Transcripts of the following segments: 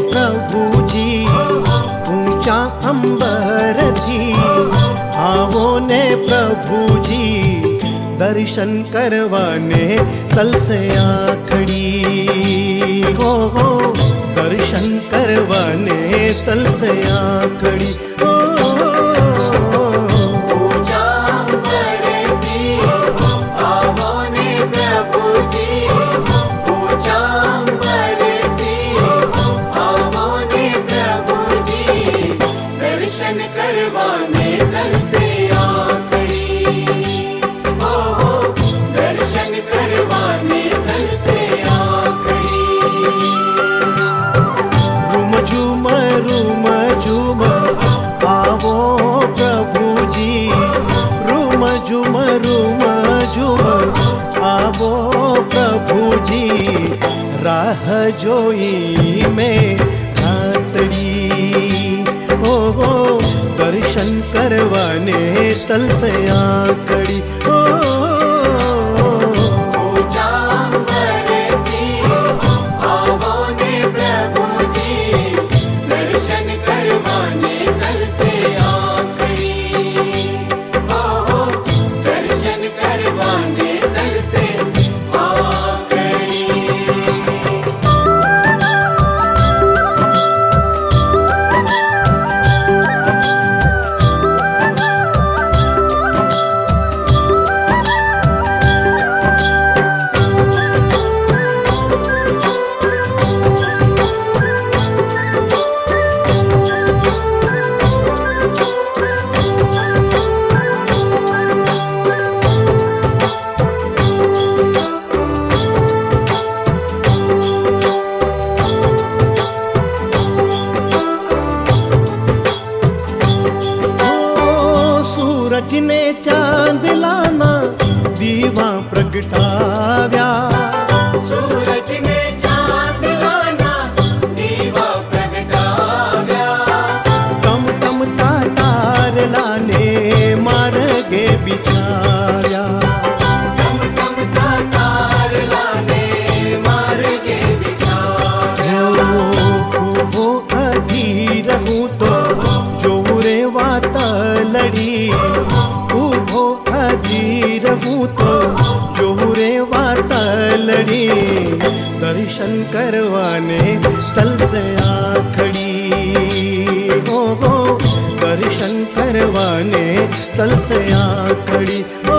प्रभु जी ऊंचा अंबर थी, आवो ने प्रभु जी दर्शन करवाने तल से आखड़ी हो, दर्शन करवाने तल से आखड़ी हो। आवो प्रभु जी राह जोई में खातड़ी हो, दर्शन करवाने तल से आकड़ी हो। जिने चांद लाना दीवा प्रगटाव्या, सूरज ने चांद लाना दीवा प्रगटाव्या, तम तम तार लाने मार्गे बिचार्या, तम तम तार लाने मार्गे बिचार्या। वो अधीर हूँ तो जोरे वात लड़ी, उभो अधीर हूँ तो जोरे वात लड़ी, दर्शन करवाने तल से आखड़ी हो, दर्शन करवाने तल से आखड़ी हो।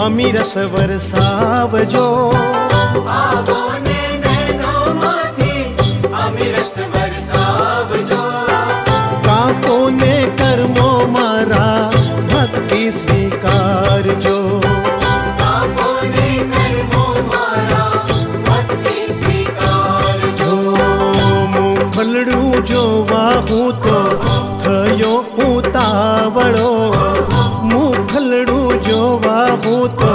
अमीरस वरसावजो, आवो ने नैनो माथी अमीरस वरसावजो, काको ने कर्मो मारा भक्ति स्वीकार जो, काको ने कर्मो मारा भक्ति स्वीकार जो। मुखलड़ू जो वाहू तो थयो उतावड़ो, मुखलड़ू जो वाहू तो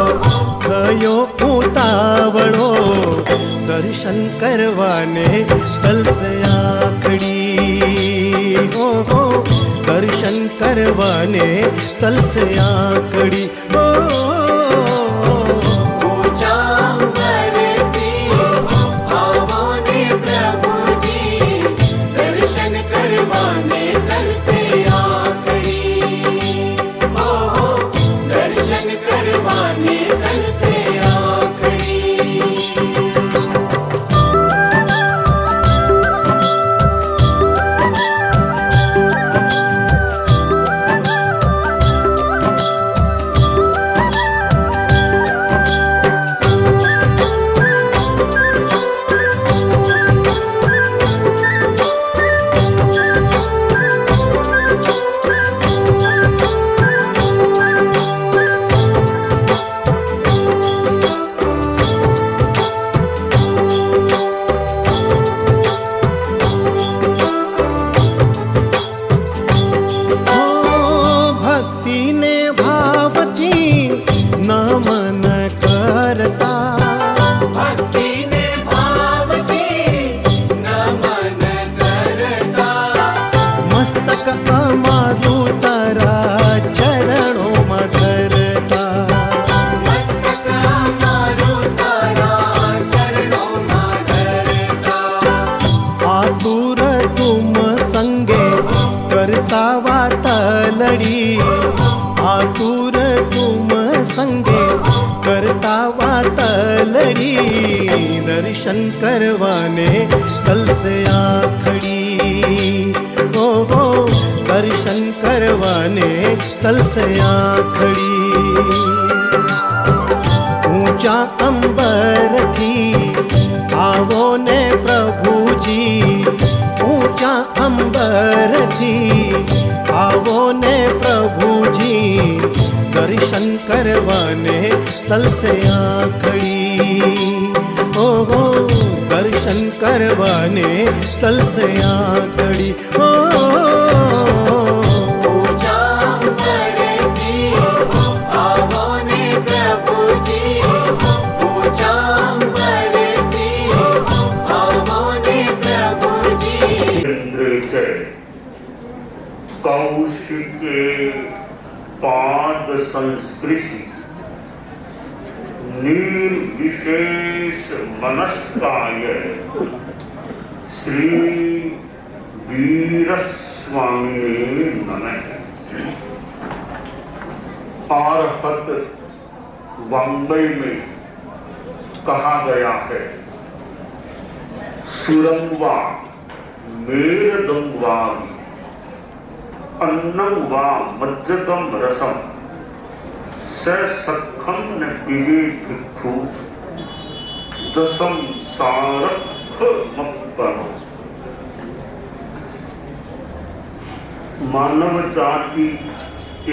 थयो उतावड़ो, दर्शन करवाने तल से आखड़ी हो, दर्शन करवाने तल से आखड़ी हो। ભક્તિને ભાવથી નમન કરતા ભક્તિને ભાવથી નમન કરતા મસ્તક અમારું તારા ચરણોમાં ધરતા મસ્તક અમારું તારા ચરણોમાં ધરતા આતુર તુમ સંગે કરતા વાતલડી આતુર તુમ સંગે કરતા વાતલડી દર્શન કરવાને કલસે આખડી ઓહો દર્શન કરવાને કલસે આખડી ઊંચા અંબરથી આવો ને પ્રભુજી ઊંચા અંબરથી આવો ને પ્રભુજી દર્શન કરવાને તલસે આખડી ઓહો દર્શન કરવાને તલસે આખડી ઊંચા અંબરથી આવો ને પ્રભુજી ઊંચા અંબરથી આવો ને પ્રભુજી इंद्र से कौशिक पाद संस्पृशि निर्विशेष मनस्काय श्री वीर स्वामी नमः। आरहत बम्बई में कहा गया है सुरंगवा मेरदं वा अन्नं वा मज्जतं रसं स सखं न पिबे भिक्षु दशं सारथमप्पनो। मानव जाति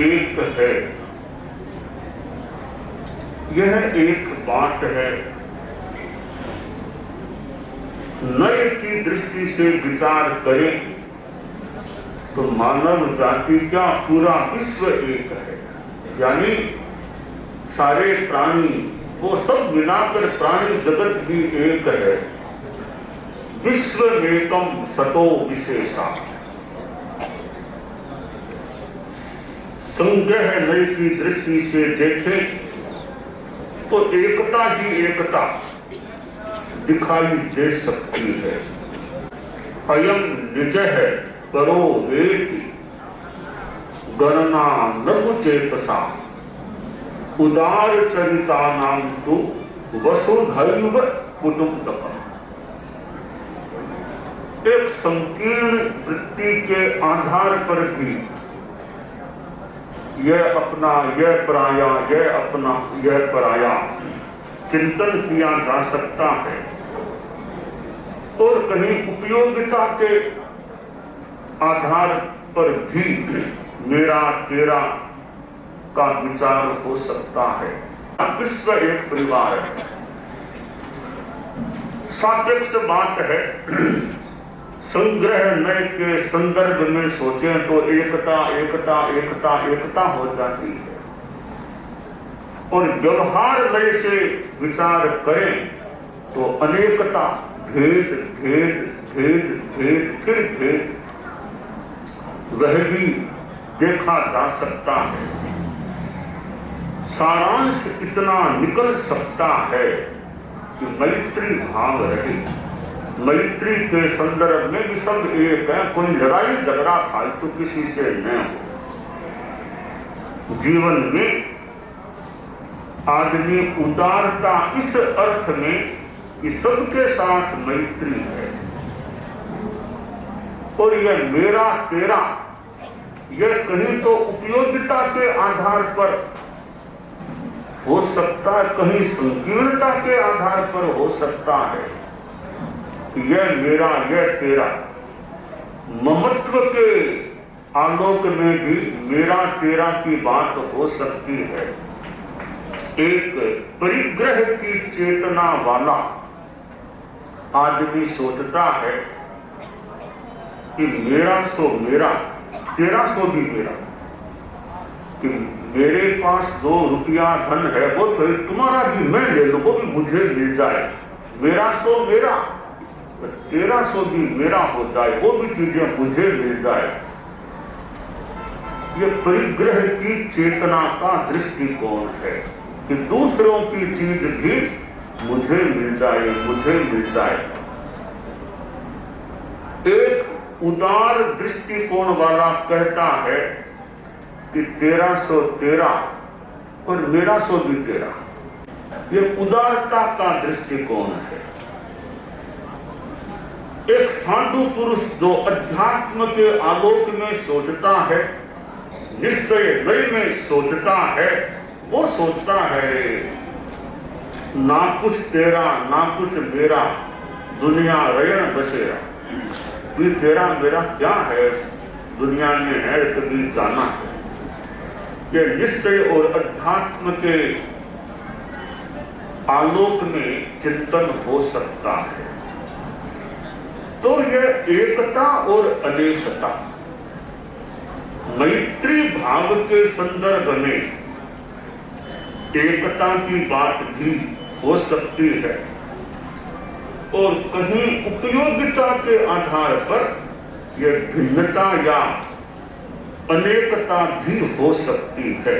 एक है, यह एक बात है। नए की दृष्टि से विचार करें तो मानव जाति क्या पूरा विश्व एक है, यानी सारे प्राणी वो सब मिलाकर प्राणी जगत भी एक है। विश्व एकम सतो विशेषा। संग्रह नए की दृष्टि से देखें तो एकता ही एकता दिखाई दे सकती है। अयम निज है परो वेति गणना लघु चेतसा उदार चरिता नाम तो वसुधैव कुटुम्बकम्। एक संकीर्ण वृत्ति के आधार पर भी यह अपना यह पराया यह अपना यह पराया चिंतन किया जा सकता है और कहीं उपयोगिता के आधार पर भी मेरा तेरा का विचार हो सकता है। विश्व एक परिवार है। सापेक्ष बात है। संग्रह नए के संदर्भ में सोचें तो एकता एकता एकता एकता हो जाती है और व्यवहार नए से विचार करें तो अनेकता भेद भेद भेद भेद फिर भेद वह भी देखा जा सकता है। सारांश इतना निकल सकता है कि मैत्री भाव रहे। मैत्री के संदर्भ में भी सब एक है, कोई लड़ाई झगड़ा फालतू किसी से न हो। जीवन में आदमी उदारता इस अर्थ में कि सबके साथ मैत्री है और यह मेरा तेरा यह कहीं तो उपयोगिता के आधार पर हो सकता है, कहीं संकीर्णता के आधार पर हो सकता है। यह मेरा यह तेरा ममत्व के आलोक में भी मेरा तेरा की बात हो सकती है। एक परिग्रह की चेतना वाला आदमी सोचता है कि मेरा सो मेरा, तेरा सो भी मेरा। कि मेरे पास 2 रुपया धन है, वो तो तुम्हारा भी मैं ले लूं, वो भी मुझे मिल जाए, मेरा सो मेरा, तेरा सो भी मेरा हो जाए, वो भी चीजें मुझे मिल जाए। ये परिग्रह की चेतना का दृष्टिकोण है कि दूसरों की चीज भी मुझे मिल जाए, मुझे मिल जाए। एक उदार दृष्टिकोण वाला कहता है कि तेरा सो तेरा और मेरा सो भी तेरा। ये उदारता का दृष्टिकोण है। एक साधु पुरुष जो अध्यात्म के आलोक में सोचता है, निश्चय लय में सोचता है, वो सोचता है ना कुछ तेरा ना कुछ मेरा, दुनिया रयन बसेरा। भी तेरा मेरा क्या है, दुनिया में है कभी जाना है। ये निश्चय और अध्यात्म के आलोक में चिंतन हो सकता है। तो यह एकता और अनेकता मैत्री भाव के संदर्भ में एकता की बात भी हो सकती है और कहीं उपयोगिता के आधार पर यह भिन्नता या अनेकता भी हो सकती है।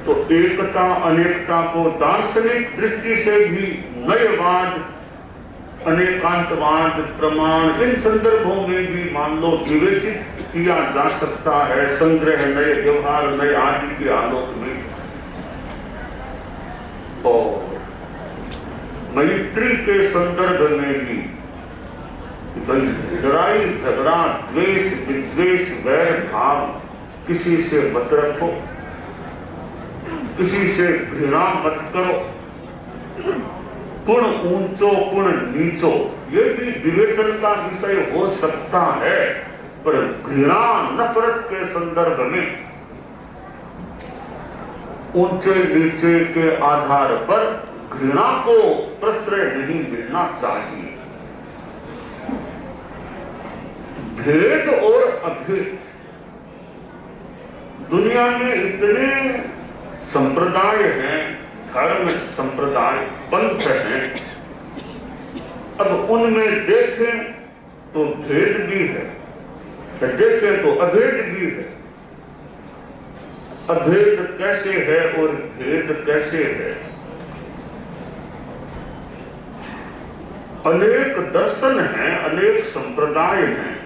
तो एकता अनेकता को दार्शनिक दृष्टि से भी नयवाद, अनेकांतवाद, प्रमाण, इन संदर्भों में भी मान लो विवेचित किया जा सकता है, संग्रह, नए व्यवहार, नए आदि के आलोक में। और मैत्री के संदर्भ में भी लड़ाई झगड़ा, द्वेष विद्वेष, वैर भाव किसी से मत रखो, किसी से घृणा मत करो। गुण ऊंचो गुण नीचो ये भी विवेचन का विषय हो सकता है, पर घृणा नफरत के संदर्भ में ऊंचे नीचे के आधार पर घृणा को प्रश्रय नहीं मिलना चाहिए। भेद और अभेद, दुनिया में इतने संप्रदाय हैं, धर्म संप्रदाय पंथ हैं, अब उनमें देखें तो भेद भी है, देखें तो अभेद भी है। अभेद कैसे है और भेद कैसे है? अनेक दर्शन हैं, अनेक संप्रदाय हैं,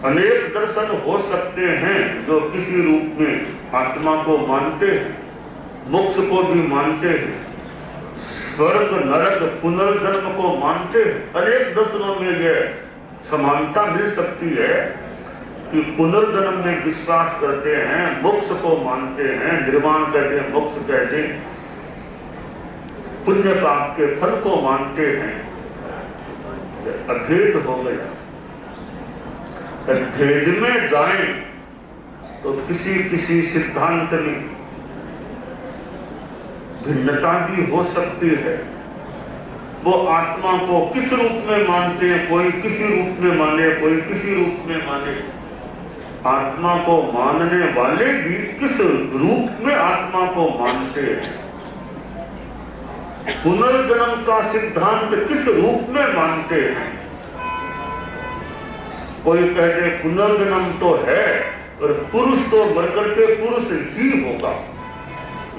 अनेक दर्शन हो सकते हैं जो किसी रूप में आत्मा को मानते हैं, मोक्ष को भी मानते हैं, स्वर्ग नरक पुनर्जन्म को मानते हैं। अनेक दर्शनों में यह समानता मिल सकती है कि पुनर्जन्म में विश्वास करते हैं, मोक्ष को मानते हैं, निर्वाण कहते हैं, मोक्ष कहते हैं, पुण्य पाप के फल को मानते हैं। अभेद हो गया। भेद में जाएं तो किसी किसी सिद्धांत में भिन्नता भी हो सकती है। वो आत्मा को किस रूप में मानते हैं, कोई किसी रूप में माने, कोई किसी रूप में माने। आत्मा को मानने वाले भी किस रूप में आत्मा को मानते हैं, पुनर्जन्म का सिद्धांत किस रूप में मानते हैं। कोई कहते पुनर्जन्म तो है और पुरुष तो मरकर के पुरुष ही होगा,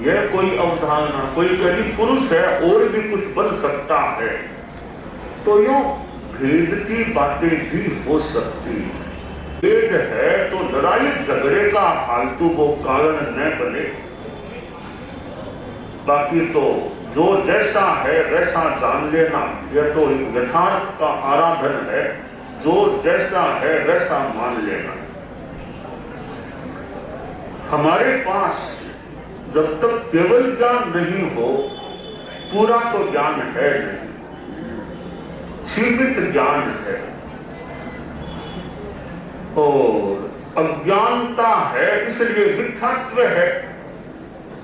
यह कोई अवधारणा। कोई कहती पुरुष है और भी कुछ बन सकता है। तो यूं भेद की बातें भी हो सकती है। भेद है तो लड़ाई झगड़े का फालतू वो कारण न बने। बाकी तो जो जैसा है वैसा जान लेना, यह तो यथार्थ का आराधन है। जो जैसा है वैसा मान लेना। हमारे पास जब तक केवल ज्ञान नहीं हो, पूरा तो ज्ञान है नहीं, सीमित ज्ञान है और अज्ञानता है, इसलिए मिथ्यात्व है,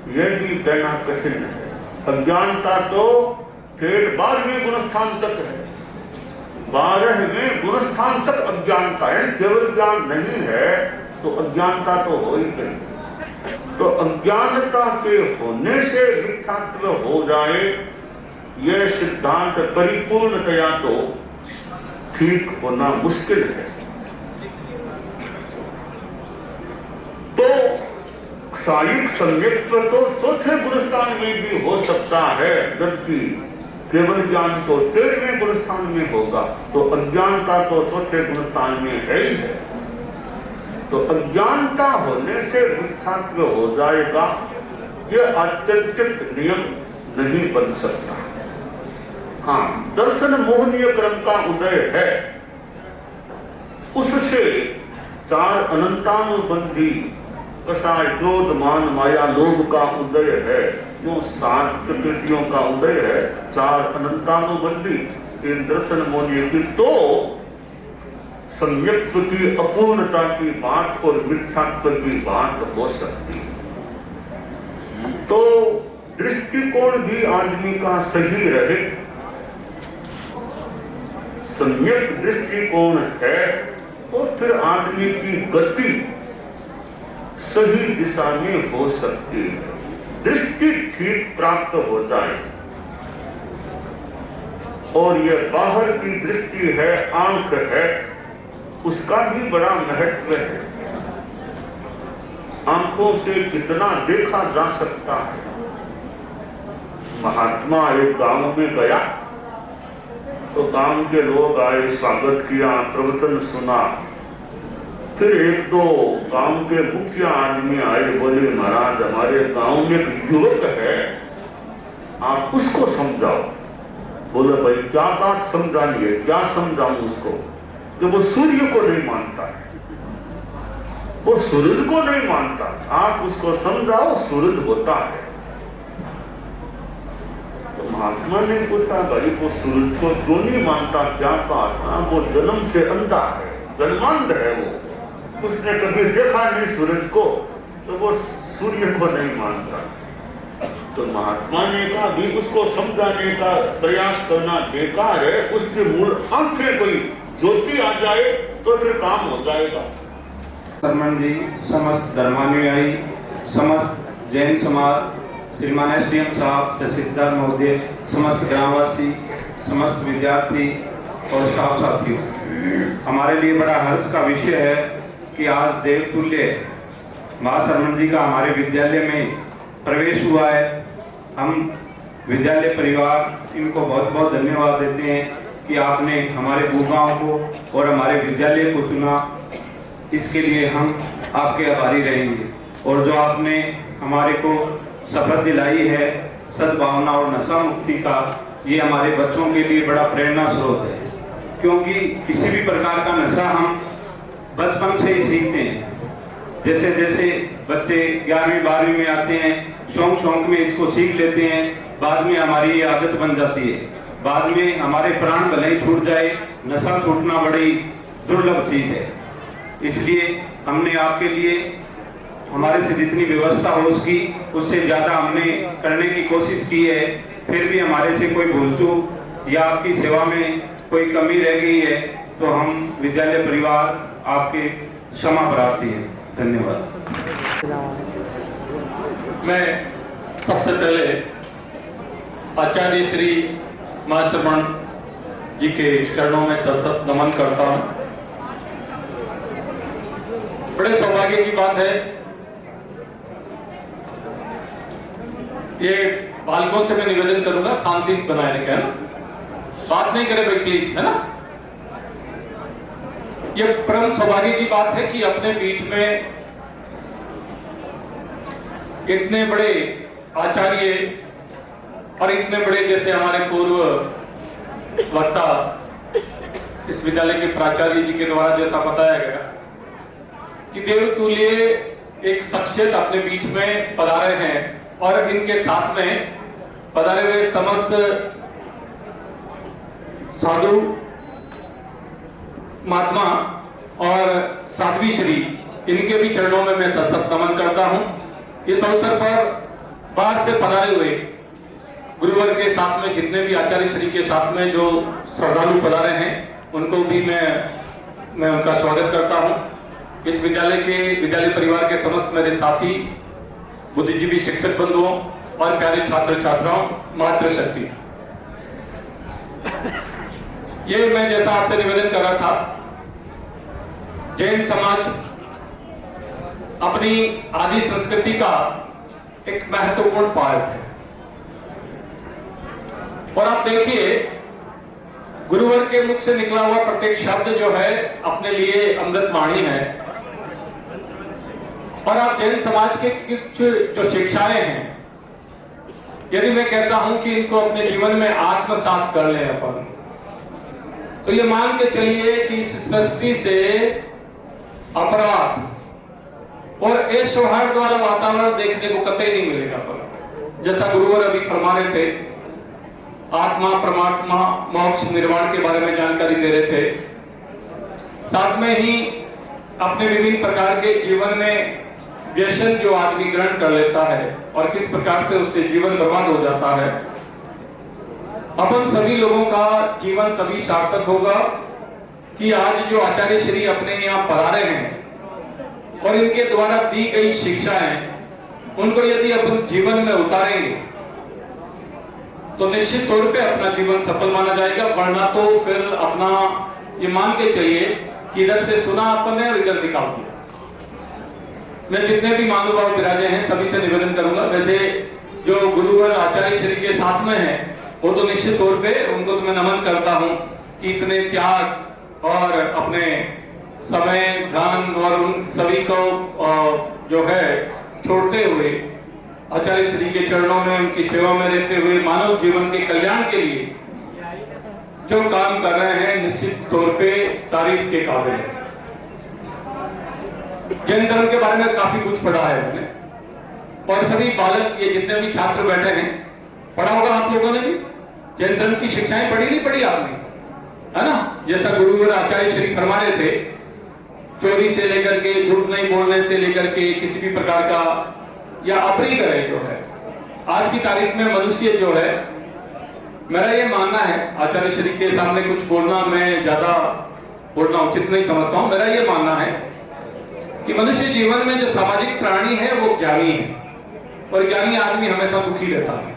यह भी कहना कठिन है। अज्ञानता तो फिर 12वें गुणस्थान तक है, 12वें गुणस्थान तक अज्ञानता है, केवल ज्ञान नहीं है। तो अज्ञानता तो हो ही गई। तो अज्ञानता के होने से मिथ्यात्व हो जाए, यह सिद्धांत परिपूर्णतया तो ठीक होना मुश्किल है। तो साइक सम्यक्त्व तो चौथे गुणस्थान में भी हो सकता है, जबकि केवल ज्ञान तो 13वें गुणस्थान में होगा। तो अज्ञानता तो चौथे गुणस्थान में है ही है। तो अज्ञानता होने से मिथ्यात्व हो जाएगा, यह आत्यंतिक नियम नहीं बन सकता। हाँ, दर्शन मोहनीय क्रम का उदय है, उससे 4 अनंतानुबंधी कषाय क्रोध मान माया लोभ का उदय है, जो 7 प्रकृतियों का उदय है, 4 अनंतानुबंधी इन दर्शन मोहनीय की तो सम्यक्त्व की अपूर्णता की बात और मिथ्यात्व की बात हो सकती है। तो दृष्टिकोण भी आदमी का सही रहे, सम्यक दृष्टिकोण है तो फिर आदमी की गति सही दिशा में हो सकती है, दृष्टि ठीक प्राप्त हो जाए। और यह बाहर की दृष्टि है, आंख है, उसका भी बड़ा महत्व है। आंखों से कितना देखा जा सकता है। महात्मा एक गांव में गया तो गांव के लोग आए, स्वागत किया, प्रवचन सुना। फिर 1-2 गांव के मुखिया आदमी आए, बोले महाराज हमारे गांव में एक युवक है, आप उसको समझाओ। बोले भाई क्या बात समझानी है, क्या समझाऊं उसको? कि वो सूर्य को नहीं मानता है, वो सूरज को नहीं मानता, आप उसको समझाओ सूरज होता है। तो महात्मा ने पूछा भाई वो सूरज को क्यों नहीं मानता, क्या बात? वो जन्म से अंधा है, जन्मांध है, वो उसने कभी देखा नहीं सूरज को, तो वो सूर्य को नहीं मानता। तो महात्मा ने कहा भी उसको समझाने का प्रयास करना बेकार है, उसके मूल आंखें कोई ज्योति आ जाए तो फिर काम हो जाएगा। शर्मन जी, समस्त धर्मानुयायी, समस्त जैन समाज, श्रीमान एसडीएम साहब, तहसीलदार महोदय, समस्त ग्रामवासी, समस्त विद्यार्थी और स्टाफ साथियों, हमारे लिए बड़ा हर्ष का विषय है कि आज देवतुल्य महाशर्मन जी का हमारे विद्यालय में प्रवेश हुआ है। हम विद्यालय परिवार इनको बहुत बहुत धन्यवाद देते हैं कि आपने हमारे गुरुओं को और हमारे विद्यालय को चुना, इसके लिए हम आपके आभारी रहेंगे। और जो आपने हमारे को शपथ दिलाई है सद्भावना और नशा मुक्ति का, ये हमारे बच्चों के लिए बड़ा प्रेरणा स्रोत है, क्योंकि किसी भी प्रकार का नशा हम बचपन से ही सीखते हैं। जैसे जैसे बच्चे 11वीं 12वीं में आते हैं, शौक शौक में इसको सीख लेते हैं, बाद में हमारी ये आदत बन जाती है, बाद में हमारे प्राण भले ही छूट जाए, नशा छूटना बड़ी दुर्लभ चीज है। इसलिए हमने आपके लिए हमारे से जितनी व्यवस्था हो उससे ज्यादा हमने करने की कोशिश की है। फिर भी हमारे से कोई भूल चूक या आपकी सेवा में कोई कमी रह गई है तो हम विद्यालय परिवार आपके क्षमा प्रार्थी हैं। धन्यवाद। मैं सबसे पहले आचार्य श्री महाशर्मन जी के चरणों में सशक्त नमन करता हूं। बड़े सौभाग्य की बात है, ये बालकों से मैं निवेदन करूंगा शांति बनाए रखें, है ना, बात नहीं करे भाई प्लीज, है ना। ये परम सौभाग्य की बात है कि अपने बीच में इतने बड़े आचार्य और इतने बड़े जैसे हमारे पूर्व वक्ता इस विद्यालय के प्राचार्य जी के द्वारा जैसा बताया गया कि देवतुल्य एक शख्सियत अपने बीच में पधारे हैं और इनके साथ में पधारे हुए समस्त साधु महात्मा और साध्वी श्री, इनके भी चरणों में मैं सशक्त नमन करता हूं। इस अवसर पर बाहर से पधारे हुए गुरुवर के साथ में जितने भी आचार्य श्री के साथ में जो श्रद्धालु पधारे हैं उनको भी मैं उनका स्वागत करता हूं। इस विद्यालय परिवार के समस्त मेरे साथी, बुद्धिजीवी शिक्षक बंधुओं और प्यारे छात्र छात्राओं, मातृशक्ति, ये मैं जैसा आपसे निवेदन कर रहा था, जैन समाज अपनी आदि संस्कृति का एक महत्वपूर्ण पार्ट है। और आप देखिए, गुरुवर के मुख से निकला हुआ प्रत्येक शब्द जो है अपने लिए अमृतवाणी है। और आप जैन समाज के कुछ जो शिक्षाएं हैं, यदि मैं कहता हूं कि इनको अपने जीवन में आत्मसात कर लें अपन, तो ये मान के चलिए कि इस सृष्टि से अपराध और असौहार्द वाला वातावरण देखने को कतई नहीं मिलेगा। पर जैसा गुरुवर अभी फरमा रहे थे, आत्मा परमात्मा मोक्ष निर्वाण के बारे में जानकारी दे रहे थे, साथ में ही अपने विभिन्न प्रकार के जीवन में व्यसन जो आदमी ग्रहण कर लेता है और किस प्रकार से उससे जीवन बर्बाद हो जाता है। अपन सभी लोगों का जीवन तभी सार्थक होगा कि आज जो आचार्य श्री अपने यहाँ पधारे हैं और इनके द्वारा दी गई शिक्षाएं, उनको यदि अपन जीवन में उतारेंगे तो निश्चित तौर पे अपना जीवन सफल माना जाएगा। वरना तो फिर अपना ये मान के चलिए कि इधर से सुना अपन ने और इधर निकाल दिया। मैं जितने भी महानुभाव विराजे हैं सभी से निवेदन करूंगा, वैसे जो गुरुवर आचार्य श्री के साथ में है वो तो निश्चित तौर पे उनको तो मैं नमन करता हूं कि इतने त्याग और अपने समय धन और उन सभी को जो है छोड़ते हुए आचार्य श्री के चरणों में उनकी सेवा में रहते हुए मानव जीवन के कल्याण के लिए जो काम कर रहे हैं, निश्चित तौर पे तारीफ के काबिल है। जैन धर्म के बारे में काफी कुछ पढ़ा है मैंने, और सभी बालक, ये जितने भी छात्र बैठे हैं, पढ़ा होगा आप लोगों ने भी। जैन धर्म की शिक्षाएं पढ़ी नहीं पढ़ी आपने, है ना? जैसा गुरु और आचार्य श्री फरमा रहे थे, चोरी से लेकर के, झूठ नहीं बोलने से लेकर के, किसी भी प्रकार का या अपनी तरह जो है आज की तारीख में मनुष्य जो है, मेरा ये मानना है, आचार्य श्री के सामने कुछ बोलना मैं ज्यादा बोलना उचित नहीं समझता हूं। मेरा ये मानना है कि मनुष्य जीवन में जो सामाजिक प्राणी है वो ज्ञानी है, और ज्ञानी आदमी हमेशा दुखी रहता है।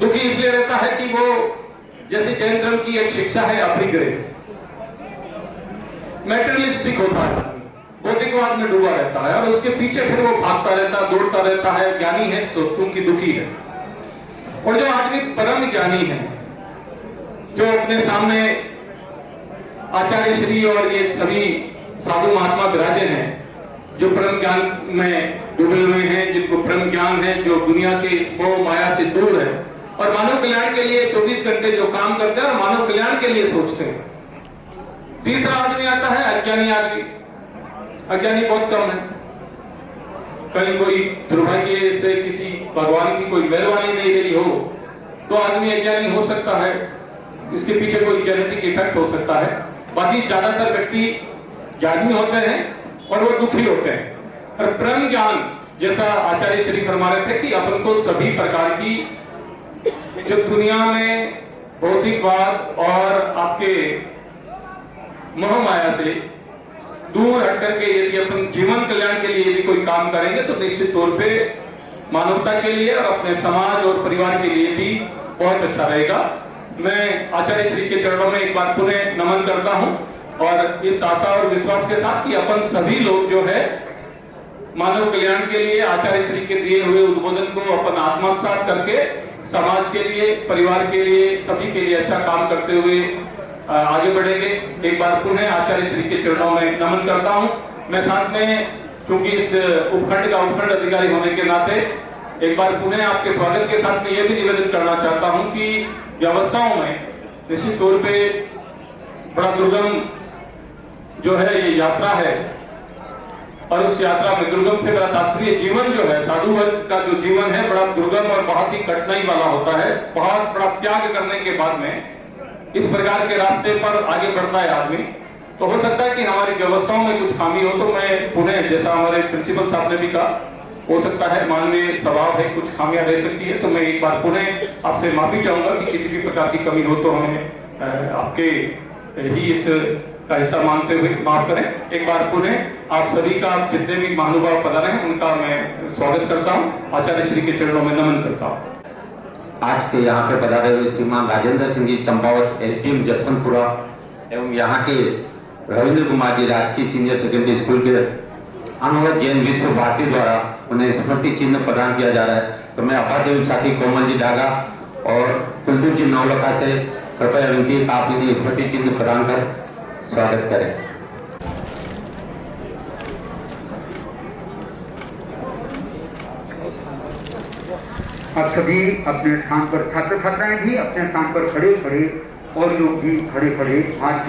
दुखी इसलिए रहता है कि वो, जैसे जैन धर्म की एक शिक्षा है अपरिग्रह, मैटेरियलिस्टिक होता है, भौतिकवाद में डूबा रहता है और उसके पीछे फिर वो भागता रहता है, दौड़ता रहता है। ज्ञानी है तो चूंकि दुखी है। और जो आदमी परम ज्ञानी है, जो अपने सामने आचार्य श्री और ये सभी साधु महात्मा विराजे हैं, जो परम ज्ञान में डूबे हुए हैं, जिनको परम ज्ञान है, जो दुनिया के इस मोह माया से दूर है और मानव कल्याण के लिए 24 घंटे जो काम करते हैं और मानव कल्याण के लिए सोचते हैं। तीसरा आदमी आता है अज्ञानी आदमी। अज्ञानी बहुत कम है। कहीं कोई दुर्भाग्य से किसी भगवान की कोई मेहरबानी नहीं मिली हो तो आदमी अज्ञानी हो सकता है, इसके पीछे कोई जेनेटिक इफेक्ट हो सकता है। बाकी ज्यादातर व्यक्ति ज्ञानी होते हैं और वो दुखी होते हैं। और परम ज्ञान, जैसा आचार्य श्री फरमा रहे थे कि अपन को सभी प्रकार की जो दुनिया में भौतिकवाद और आपके मोह माया से दूर हट करके यदि अपन जीवन कल्याण के लिए यदि कोई काम करेंगे तो निश्चित तौर पे मानवता के लिए और अपने समाज और परिवार के लिए भी बहुत अच्छा रहेगा। मैं आचार्य श्री के चरणों में एक बार पुनः नमन करता हूं और इस आशा और विश्वास के साथ कि अपन सभी लोग जो है मानव कल्याण के लिए आचार्य श्री के दिए हुए उद्बोधन को अपन आत्मसात करके समाज के लिए, परिवार के लिए, सभी के लिए अच्छा काम करते हुए आगे बढ़ेंगे। एक बार पुनः आचार्य श्री के चरणों में नमन करता हूं। मैं साथ में, चूंकि इस उपखंड का उपखंड अधिकारी होने के नाते, एक बार पुनः आपके स्वागत के साथ में यह भी निवेदन करना चाहता हूं कि व्यवस्थाओं में निश्चित तौर पे बड़ा दुर्गम जो है ये यात्रा है, और उस यात्रा में दुर्गम से मेरा तात्पर्य जीवन जो है, साधु वर्ग का जो जीवन है बड़ा दुर्गम और बहुत ही कठिनाई वाला होता है। बहुत बड़ा त्याग करने के बाद में इस प्रकार के रास्ते पर आगे बढ़ता है आदमी। तो हो सकता है कि हमारी व्यवस्थाओं में कुछ खामी हो, तो मैं पुनः, जैसा हमारे प्रिंसिपल साहब ने भी कहा, हो सकता है मानवीय स्वभाव है, कुछ खामियां रह सकती है, तो मैं एक बार पुनः आपसे माफी चाहूंगा कि किसी भी प्रकार की कमी हो तो हमें आपके ही इस का हिस्सा मानते हुए माफ करें। एक बार पुनः आप सभी का, जितने भी महानुभाव पधारे हैं उनका मैं स्वागत करता हूँ, आचार्य श्री के चरणों में नमन करता हूँ। आज के यहाँ पे पधारे हुए श्रीमान राजेंद्र सिंह जी चंपावत एसडीएम जसवंतपुरा एवं यहाँ के रविंद्र कुमार जी राजकीय सीनियर सेकेंडरी स्कूल के अनवरत जैन विश्व भारती द्वारा उन्हें स्मृति चिन्ह प्रदान किया जा रहा है। तो मैं अपादेव साथी कोमल जी डागा और कुलदीप जी नौलखा से कृपया विनती है आप इन्हें स्मृति चिन्ह प्रदान कर स्वागत करें। आप सभी अपने स्थान पर, छात्र छात्राएं भी अपने स्थान पर खड़े खड़े और लोग भी खड़े खड़े हाथ